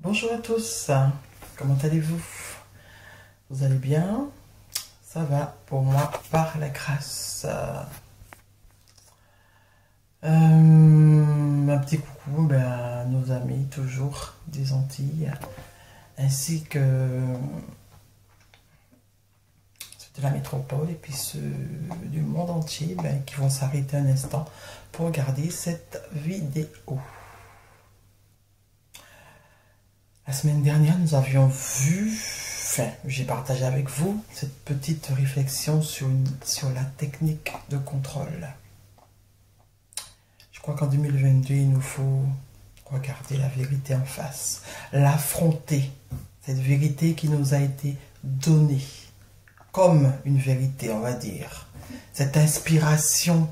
Bonjour à tous, comment allez-vous? Vous allez bien? Ça va pour moi par la grâce. Un petit coucou à nos amis toujours des Antilles, ainsi que ceux de la métropole et puis ceux du monde entier qui vont s'arrêter un instant pour regarder cette vidéo. La semaine dernière, nous avions vu, j'ai partagé avec vous cette petite réflexion sur la technique de contrôle. Je crois qu'en 2022, il nous faut regarder la vérité en face, l'affronter, cette vérité qui nous a été donnée, comme une vérité, on va dire, cette inspiration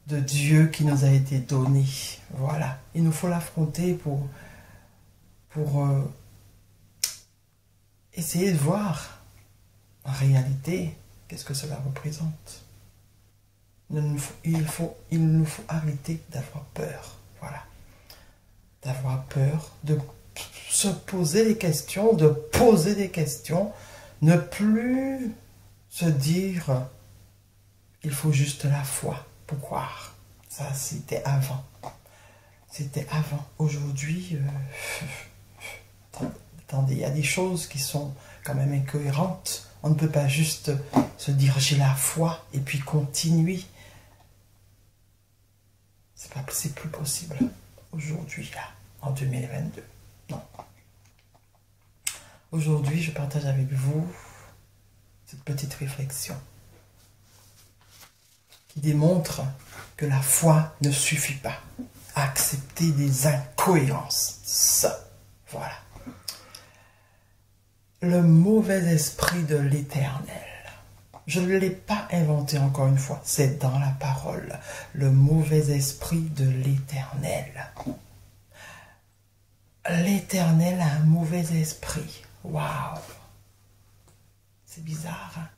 de Dieu qui nous a été donnée. Voilà, il nous faut l'affronter pour essayer de voir en réalité qu'est-ce que cela représente. Il nous faut arrêter d'avoir peur, voilà, d'avoir peur, de se poser des questions, de poser des questions, ne plus se dire il faut juste la foi pour croire. Ça, c'était avant. C'était avant. Aujourd'hui, attendez, il y a des choses qui sont quand même incohérentes. On ne peut pas juste se dire j'ai la foi et puis continuer. C'est plus possible aujourd'hui, là, en 2022. Non. Aujourd'hui, je partage avec vous cette petite réflexion qui démontre que la foi ne suffit pas à accepter des incohérences. Ça, voilà. Le mauvais esprit de l'Éternel. Je ne l'ai pas inventé encore une fois, c'est dans la parole. Le mauvais esprit de l'Éternel. L'Éternel a un mauvais esprit. Waouh! C'est bizarre, hein?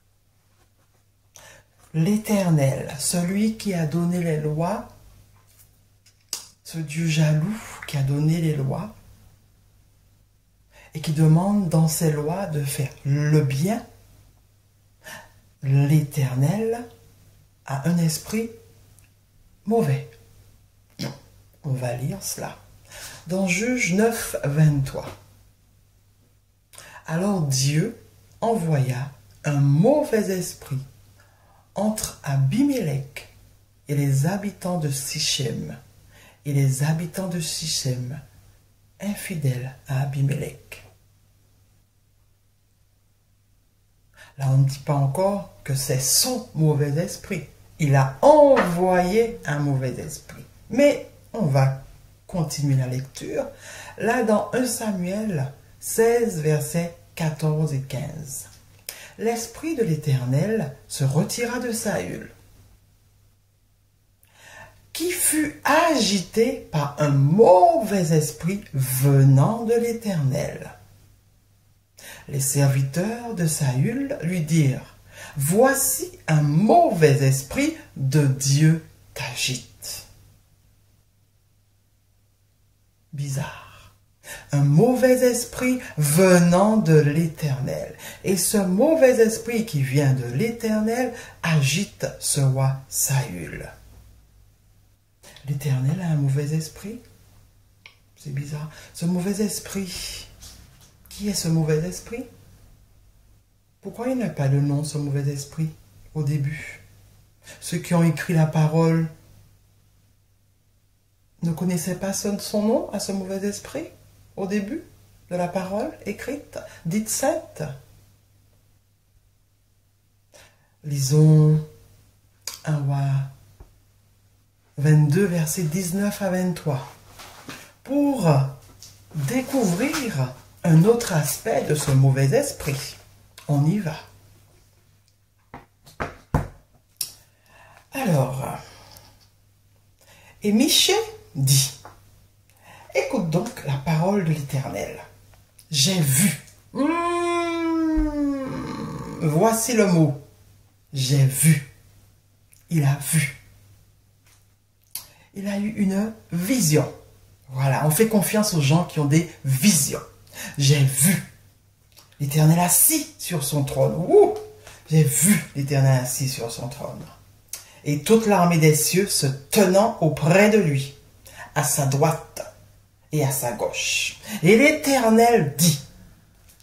L'Éternel, celui qui a donné les lois, ce Dieu jaloux qui a donné les lois, et qui demande dans ses lois de faire le bien, l'Éternel a un esprit mauvais. On va lire cela. Dans Juge 9, 23. Alors Dieu envoya un mauvais esprit entre Abimelech et les habitants de Sichem, et les habitants de Sichem, infidèles à Abimelech. Là, on ne dit pas encore que c'est son mauvais esprit. Il a envoyé un mauvais esprit. Mais on va continuer la lecture. Là, dans 1 Samuel 16, versets 14 et 15. L'esprit de l'Éternel se retira de Saül, qui fut agité par un mauvais esprit venant de l'Éternel. Les serviteurs de Saül lui dirent, « Voici un mauvais esprit de Dieu t'agite. » Bizarre. Un mauvais esprit venant de l'Éternel. Et ce mauvais esprit qui vient de l'Éternel agite ce roi Saül. L'Éternel a un mauvais esprit? C'est bizarre. Ce mauvais esprit, qui est ce mauvais esprit? Pourquoi il n'a pas de nom, ce mauvais esprit, au début? Ceux qui ont écrit la parole ne connaissaient pas son nom à ce mauvais esprit, au début de la parole écrite, dite sainte. Lisons 1 roi 22, versets 19 à 23, pour découvrir un autre aspect de ce mauvais esprit. On y va. Alors, et Michée dit, « Écoute donc la parole de l'Éternel. J'ai vu. Voici le mot. J'ai vu. Il a vu. Il a eu une vision. Voilà, on fait confiance aux gens qui ont des visions. J'ai vu l'Éternel assis sur son trône. Ouh! J'ai vu l'Éternel assis sur son trône. Et toute l'armée des cieux se tenant auprès de lui, à sa droite et à sa gauche. Et l'Éternel dit,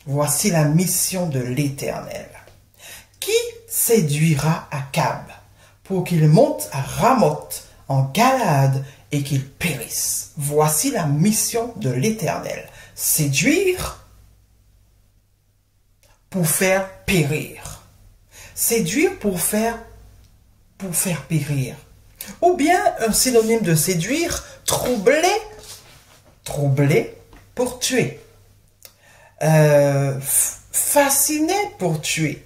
voici la mission de l'Éternel. Qui séduira Akab pour qu'il monte à Ramoth en Galaad et qu'il périsse? Voici la mission de l'Éternel. Séduire pour faire périr. Séduire pour faire périr. Ou bien un synonyme de séduire, troubler, troubler pour tuer. Fasciner pour tuer.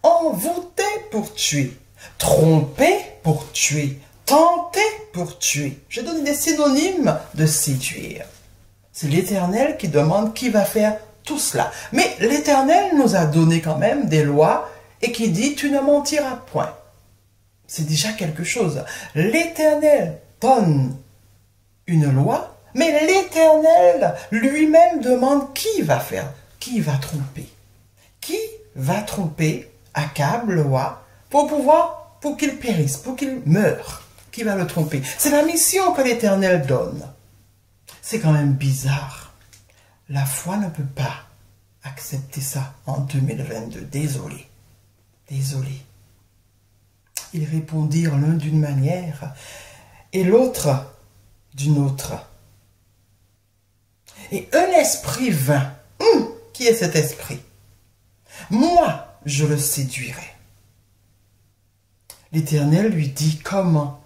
Envoûter pour tuer. Tromper pour tuer. Tenter pour tuer. Je donne des synonymes de séduire. C'est l'Éternel qui demande qui va faire tout cela. Mais l'Éternel nous a donné quand même des lois et qui dit tu ne mentiras point. C'est déjà quelque chose. L'Éternel donne une loi, mais l'Éternel lui-même demande qui va faire, qui va tromper. Qui va tromper Akab, le roi, pour qu'il périsse, pour qu'il meure. Qui va le tromper? C'est la mission que l'Éternel donne. C'est quand même bizarre. La foi ne peut pas accepter ça en 2022. Désolé. Désolé. Ils répondirent l'un d'une manière et l'autre d'une autre. Et un esprit vint. Qui est cet esprit? Moi, je le séduirai. L'Éternel lui dit comment?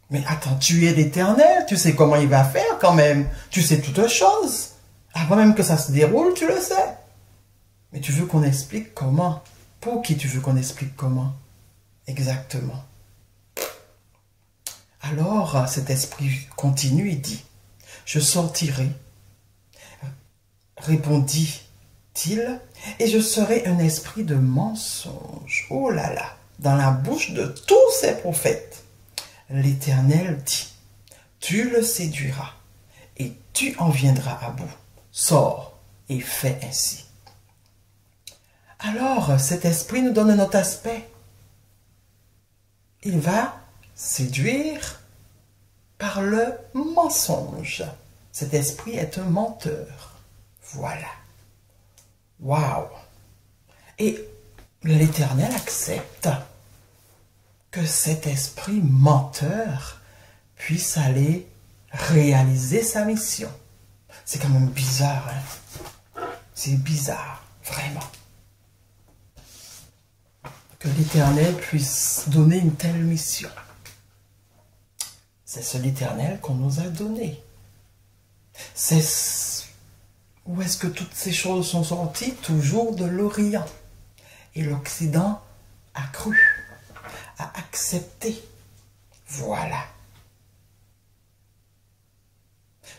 Mais attends, tu es l'Éternel, tu sais comment il va faire quand même. Tu sais toutes choses. Avant même que ça se déroule, tu le sais. Mais tu veux qu'on explique comment? Pour qui tu veux qu'on explique comment? Exactement. Alors, cet esprit continue et dit, je sortirai, répondit-il, et je serai un esprit de mensonge. Oh là là, dans la bouche de tous ces prophètes. L'Éternel dit, tu le séduiras et tu en viendras à bout. Sors et fais ainsi. Alors, cet esprit nous donne un autre aspect. Il va séduire par le mensonge. Cet esprit est un menteur. Voilà. Waouh! Et l'Éternel accepte que cet esprit menteur puisse aller réaliser sa mission. C'est quand même bizarre, hein? C'est bizarre, vraiment. Que l'Éternel puisse donner une telle mission. C'est ce l'Éternel qu'on nous a donné. C'est où est-ce que toutes ces choses sont sorties? Toujours de l'Orient. Et l'Occident a cru, a accepté. Voilà.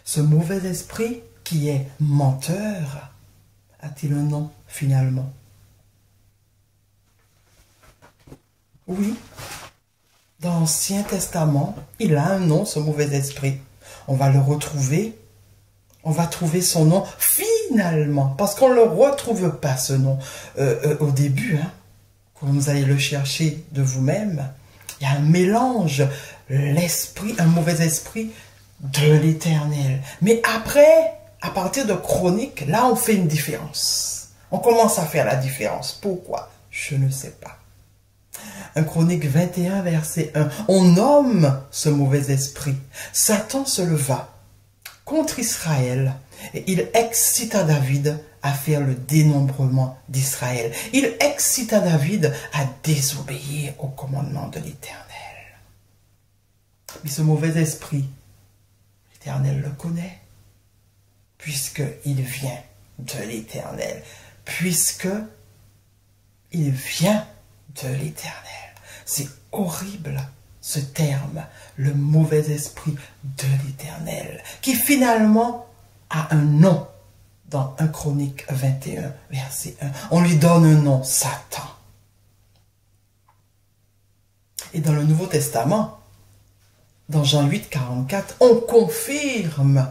Ce mauvais esprit qui est menteur, a-t-il un nom finalement? Oui, dans l'Ancien Testament, il a un nom, ce mauvais esprit. On va le retrouver, on va trouver son nom finalement, parce qu'on ne le retrouve pas ce nom au début, hein, quand vous allez le chercher de vous-même. Il y a un mélange, l'esprit, un mauvais esprit de l'Éternel. Mais après, à partir de Chroniques, là on fait une différence. On commence à faire la différence. Pourquoi? Je ne sais pas. 1 Chronique 21, verset 1. On nomme ce mauvais esprit. Satan se leva contre Israël et il excita David à faire le dénombrement d'Israël. Il excita David à désobéir au commandement de l'Éternel. Mais ce mauvais esprit, l'Éternel le connaît, puisqu'il vient de l'Éternel, puisqu'il vient de l'Éternel. C'est horrible ce terme, le mauvais esprit de l'Éternel, qui finalement a un nom dans 1 Chronique 21, verset 1. On lui donne un nom, Satan. Et dans le Nouveau Testament, dans Jean 8, 44, on confirme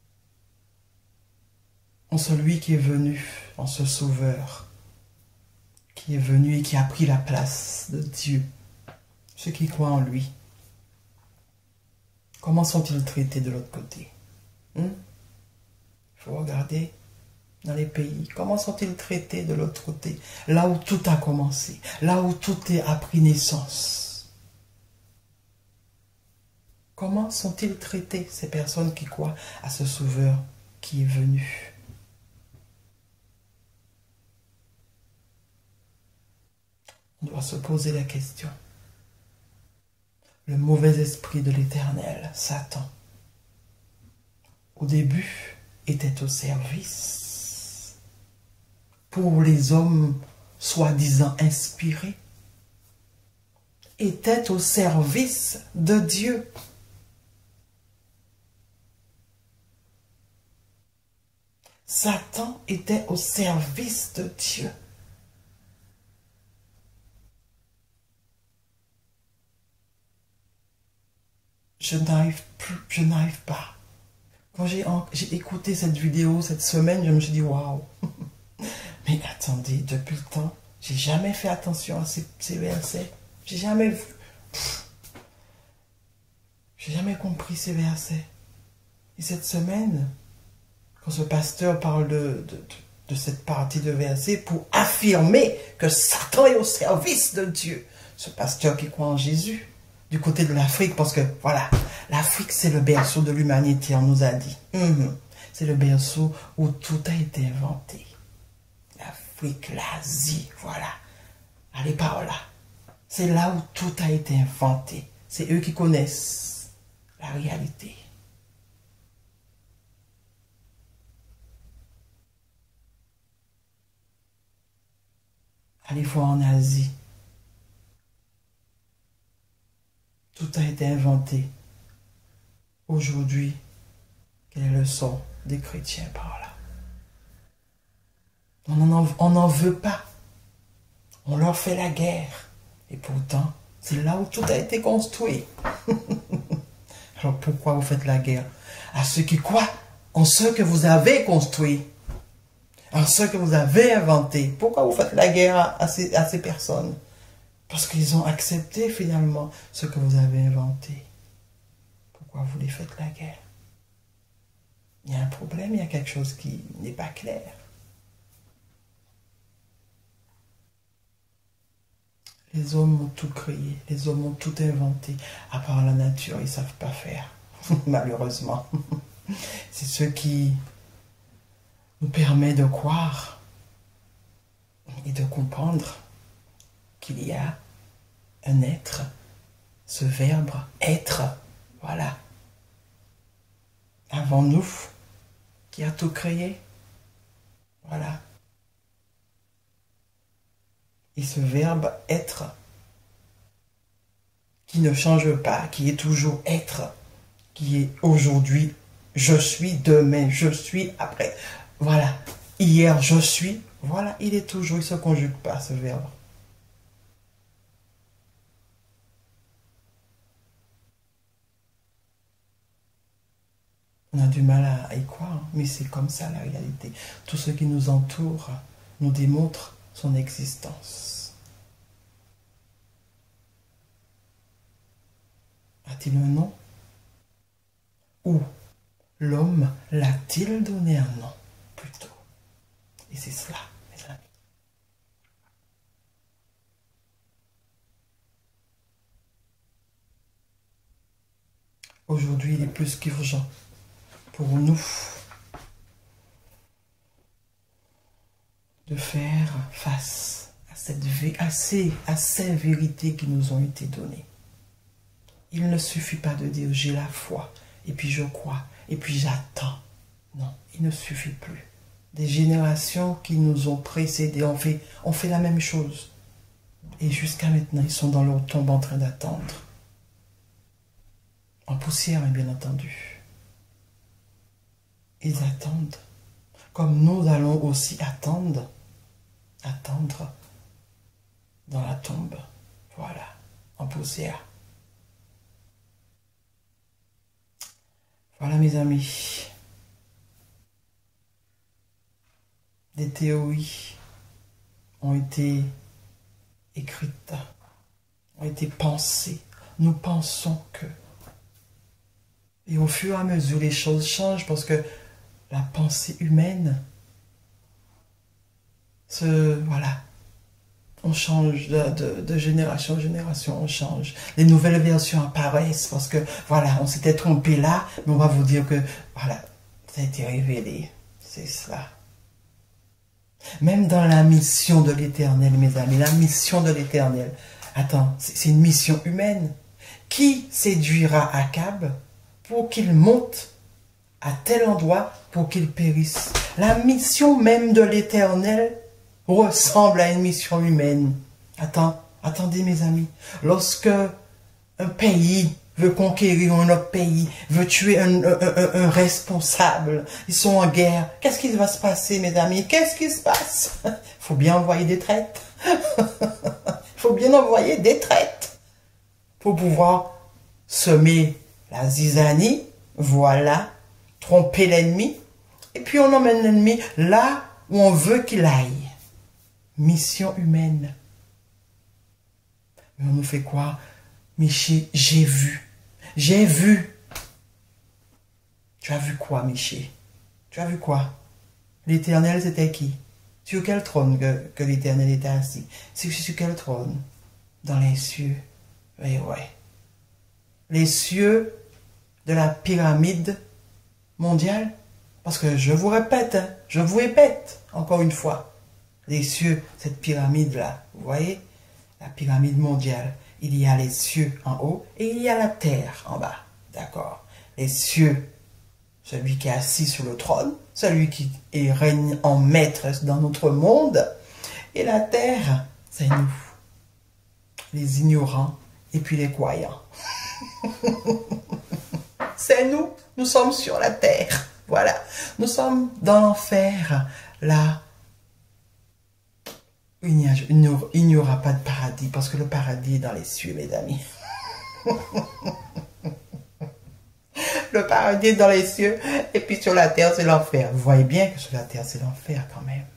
en celui qui est venu, en ce Sauveur, qui est venu et qui a pris la place de Dieu, ceux qui croient en lui. Comment sont-ils traités de l'autre côté? Il faut regarder dans les pays. Comment sont-ils traités de l'autre côté? Là où tout a commencé, là où tout a pris naissance. Comment sont-ils traités, ces personnes qui croient à ce Sauveur qui est venu? On doit se poser la question. Le mauvais esprit de l'Éternel, Satan, au début, était au service pour les hommes soi-disant inspirés, était au service de Dieu. Satan était au service de Dieu. Je n'arrive pas. Quand j'ai écouté cette vidéo cette semaine, je me suis dit, waouh. Mais attendez, depuis le temps, j'ai jamais fait attention à ces versets. J'ai jamais compris ces versets. Et cette semaine, quand ce pasteur parle de cette partie de versets pour affirmer que Satan est au service de Dieu, ce pasteur qui croit en Jésus, du côté de l'Afrique, parce que, voilà, l'Afrique, c'est le berceau de l'humanité, on nous a dit. C'est le berceau où tout a été inventé. L'Afrique, l'Asie, voilà. Allez par là. C'est là où tout a été inventé. C'est eux qui connaissent la réalité. Allez voir en Asie. Tout a été inventé. Aujourd'hui, quel est le sort des chrétiens par là? On n'en veut pas. On leur fait la guerre. Et pourtant, c'est là où tout a été construit. Alors pourquoi vous faites la guerre? À ceux qui croient en ce que vous avez construit, en ce que vous avez inventé. Pourquoi vous faites la guerre à ces personnes? Parce qu'ils ont accepté finalement ce que vous avez inventé. Pourquoi vous les faites la guerre? Il y a un problème, il y a quelque chose qui n'est pas clair. Les hommes ont tout créé, les hommes ont tout inventé. À part la nature, ils ne savent pas faire, malheureusement. C'est ce qui nous permet de croire et de comprendre qu'il y a un être, ce verbe être, voilà, avant nous, qui a tout créé, voilà. Et ce verbe être, qui ne change pas, qui est toujours être, qui est aujourd'hui, je suis, demain, je suis, après, voilà, hier, je suis, voilà, il est toujours, il ne se conjugue pas, ce verbe. On a du mal à y croire, mais c'est comme ça la réalité. Tout ce qui nous entoure nous démontre son existence. A-t-il un nom? Ou l'homme l'a-t-il donné un nom, plutôt? Et c'est cela, mes amis. Aujourd'hui, il est plus qu'urgent pour nous de faire face à ces vérités qui nous ont été données. Il ne suffit pas de dire j'ai la foi, et puis je crois, et puis j'attends. Non, il ne suffit plus. Des générations qui nous ont précédés ont fait la même chose. Et jusqu'à maintenant, ils sont dans leur tombe en train d'attendre. En poussière, bien entendu. Ils attendent. Comme nous allons aussi attendre dans la tombe. Voilà, en poussière. Voilà mes amis. des théories ont été écrites, ont été pensées. Nous pensons que. Et au fur et à mesure, les choses changent parce que la pensée humaine, voilà, on change de génération en génération, on change. Les nouvelles versions apparaissent parce que, voilà, on s'était trompé là, mais on va vous dire que, voilà, ça a été révélé. C'est cela. Même dans la mission de l'Éternel, mes amis, la mission de l'Éternel, attends, c'est une mission humaine. Qui séduira Akab pour qu'il monte à tel endroit pour qu'il périsse? La mission même de l'Éternel ressemble à une mission humaine. Attendez mes amis. Lorsque un pays veut conquérir un autre pays, veut tuer un responsable, ils sont en guerre, qu'est-ce qui va se passer mes amis? Qu'est-ce qui se passe? Il faut bien envoyer des traites. Il faut bien envoyer des traites pour pouvoir semer la zizanie, voilà, tromper l'ennemi, et puis on emmène l'ennemi là où on veut qu'il aille. Mission humaine. Mais on nous fait quoi? Miché, j'ai vu. J'ai vu. Tu as vu quoi, Miché? Tu as vu quoi? L'Éternel, c'était qui? Sur quel trône que l'Éternel était assis? Sur quel trône? Dans les cieux. Oui, ouais. Les cieux de la pyramide mondiale. Parce que je vous répète, hein, je vous répète, encore une fois. Les cieux, cette pyramide-là, vous voyez? La pyramide mondiale. Il y a les cieux en haut et il y a la terre en bas. D'accord? Les cieux, celui qui est assis sur le trône, celui qui règne en maître dans notre monde. Et la terre, c'est nous. Les ignorants et puis les croyants. C'est nous. Nous sommes sur la terre. Voilà. Nous sommes dans l'enfer. Là, il n'y aura pas de paradis, parce que le paradis est dans les cieux, mes amis. Le paradis est dans les cieux, et puis sur la terre, c'est l'enfer. Vous voyez bien que sur la terre, c'est l'enfer quand même.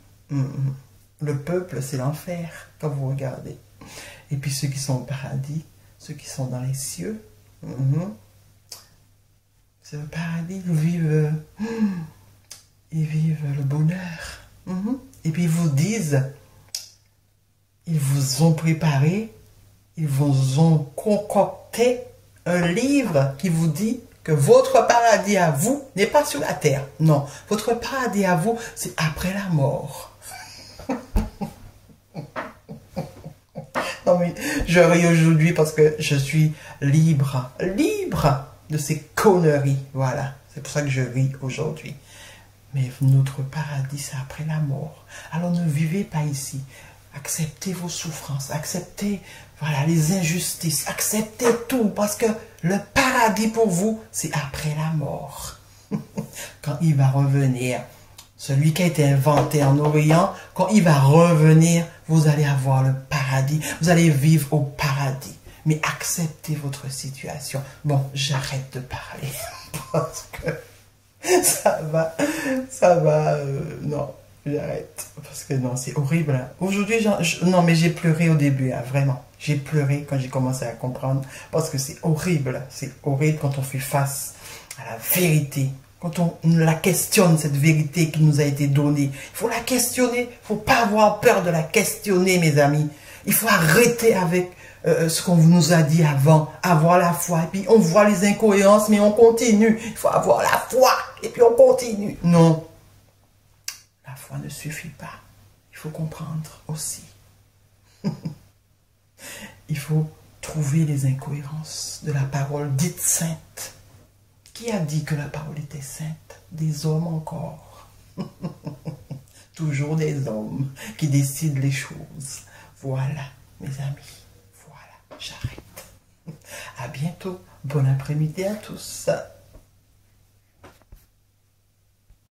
Le peuple, c'est l'enfer, quand vous regardez. Et puis ceux qui sont au paradis, ceux qui sont dans les cieux, c'est le paradis, ils vivent le bonheur. Et puis ils vous disent, ils vous ont préparé, ils vous ont concocté un livre qui vous dit que votre paradis à vous n'est pas sur la terre. Non, votre paradis à vous, c'est après la mort. Non mais je ris aujourd'hui parce que je suis libre de ces conneries. Voilà, c'est pour ça que je ris aujourd'hui. Mais notre paradis, c'est après la mort. Alors ne vivez pas ici. Acceptez vos souffrances, acceptez voilà, les injustices, acceptez tout, parce que le paradis pour vous, c'est après la mort. Quand il va revenir, celui qui a été inventé en Orient, quand il va revenir, vous allez avoir le paradis, vous allez vivre au paradis. Mais acceptez votre situation. Bon, j'arrête de parler, parce que ça va, non. J'arrête, parce que non, c'est horrible. Hein. Aujourd'hui, non, mais j'ai pleuré au début, hein, vraiment. J'ai pleuré quand j'ai commencé à comprendre, parce que c'est horrible. C'est horrible quand on fait face à la vérité, quand on la questionne, cette vérité qui nous a été donnée. Il faut la questionner, il ne faut pas avoir peur de la questionner, mes amis. Il faut arrêter avec ce qu'on nous a dit avant, avoir la foi. Et puis on voit les incohérences, mais on continue. Il faut avoir la foi, et puis on continue. Non. La foi ne suffit pas. Il faut comprendre aussi. Il faut trouver les incohérences de la parole dite sainte. Qui a dit que la parole était sainte? Des hommes encore. Toujours des hommes qui décident les choses. Voilà, mes amis. Voilà, j'arrête. À bientôt. Bon après-midi à tous.